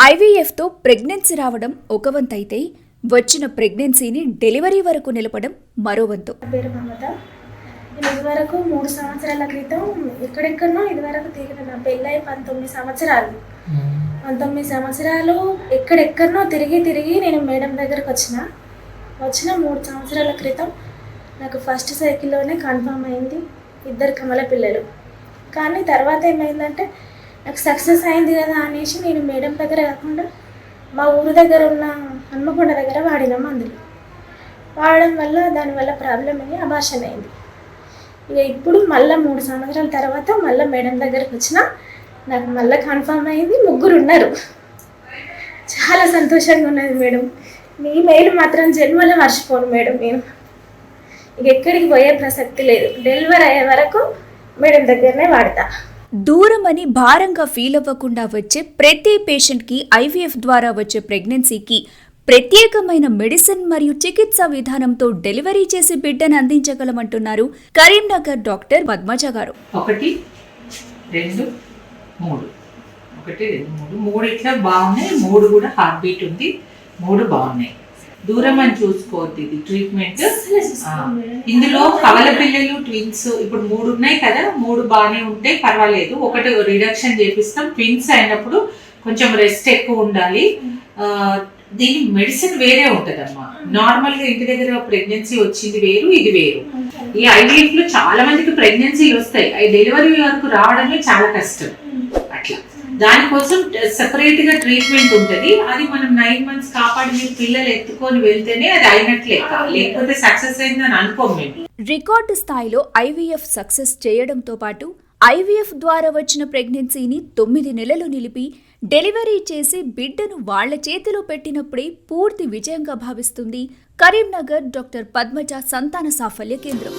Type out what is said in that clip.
ఐవీఎఫ్తో pregnancy రావడం ఒక వంతు అయితే వచ్చిన ప్రెగ్నెన్సీని డెలివరీ వరకు నిలపడం మరో వంతు. పేరు మమత. నేను ఇదివరకు 3 సంవత్సరాల క్రితం ఎక్కడెక్కడనో ఇదివరకు తిరిగిన. నా పెళ్ళై 19 సంవత్సరాలు. 19 సంవత్సరాలు ఎక్కడెక్కడనో తిరిగి నేను మేడం దగ్గరకు వచ్చిన 3 సంవత్సరాల క్రితం నాకు ఫస్ట్ సైకిల్లోనే కన్ఫర్మ్ అయింది 2 కమల పిల్లలు. కానీ తర్వాత ఏమైందంటే నాకు సక్సెస్ అయింది కదా అనేసి నేను మేడం దగ్గర కాకుండా మా ఊరు దగ్గర ఉన్న హన్మకొండ దగ్గర వాడిన మందులు వాడడం వల్ల దానివల్ల ప్రాబ్లం అయ్యి అబార్షన్ అయింది. ఇక ఇప్పుడు మళ్ళీ 3 సంవత్సరాల తర్వాత మళ్ళీ మేడం దగ్గరకు వచ్చిన నాకు మళ్ళీ కన్ఫర్మ్ అయింది, 3 ఉన్నారు. చాలా సంతోషంగా ఉన్నది మేడం. మీ మెయిల్ మాత్రం జన్మలో మర్చిపోను మేడం. నేను ఇక ఎక్కడికి పోయే ప్రసక్తి లేదు. డెలివరీ అయ్యే వరకు మేడం దగ్గరనే వాడతా. దూరం అని భారంగా ఫీల్ అవ్వకుండా వచ్చే ప్రతి పేషెంట్కి ఐవీఎఫ్ ద్వారా వచ్చే ప్రెగ్నెన్సీకి ప్రత్యేకమైన మెడిసిన్ మరియు చికిత్సా విధానంతో డెలివరీ చేసి బిడ్డను అందించగలమంటున్నారు కరీంనగర్ డాక్టర్ పద్మజ గారు. 1 2 3 1 2 3 ఇట్లా బాగున్నాయి. 3 కూడా హార్ట్ బీట్ ఉంది. 3 బాగున్నాయి. దూరం అని చూసుకోవద్దు. ఇది ట్రీట్మెంట్. ఇందులో కవల పిల్లలు ట్విన్స్ ఇప్పుడు 3 ఉన్నాయి కదా, 3 బాగానే ఉంటే పర్వాలేదు. 1 రిడక్షన్ చేపిస్తాం. ట్విన్స్ అయినప్పుడు కొంచెం రెస్ట్ ఎక్కువ ఉండాలి. దీని మెడిసిన్ వేరే ఉంటదమ్మా. నార్మల్ గా ఇంటి దగ్గర ప్రెగ్నెన్సీ వచ్చింది వేరు, ఇది వేరు. ఈ ఐవీఎఫ్ లో చాలా మందికి ప్రెగ్నెన్సీలు వస్తాయి. అవి డెలివరీ వరకు రావడమే చాలా కష్టం. అట్లా దానికోసం సెపరేట్ గా ట్రీట్మెంట్ ఉంటది. అది మనం 9 months కాపాడి మీరు పిల్లలు ఎత్తుకొని వెళ్తేనే అది అయినట్లే, లేకపోతే సక్సెస్ అయిందని అనుకోం మేము. రికార్డు స్థాయిలో ఐవీఎఫ్ సక్సెస్ చేయడంతో పాటు ఐవీఎఫ్ ద్వారా వచ్చిన ప్రెగ్నెన్సీని 9 నెలలు నిలిపి డెలివరీ చేసి బిడ్డను వాళ్ల చేతిలో పెట్టినప్పుడే పూర్తి విజయంగా భావిస్తుంది కరీంనగర్ డాక్టర్ పద్మజ సంతాన సాఫల్య కేంద్రం.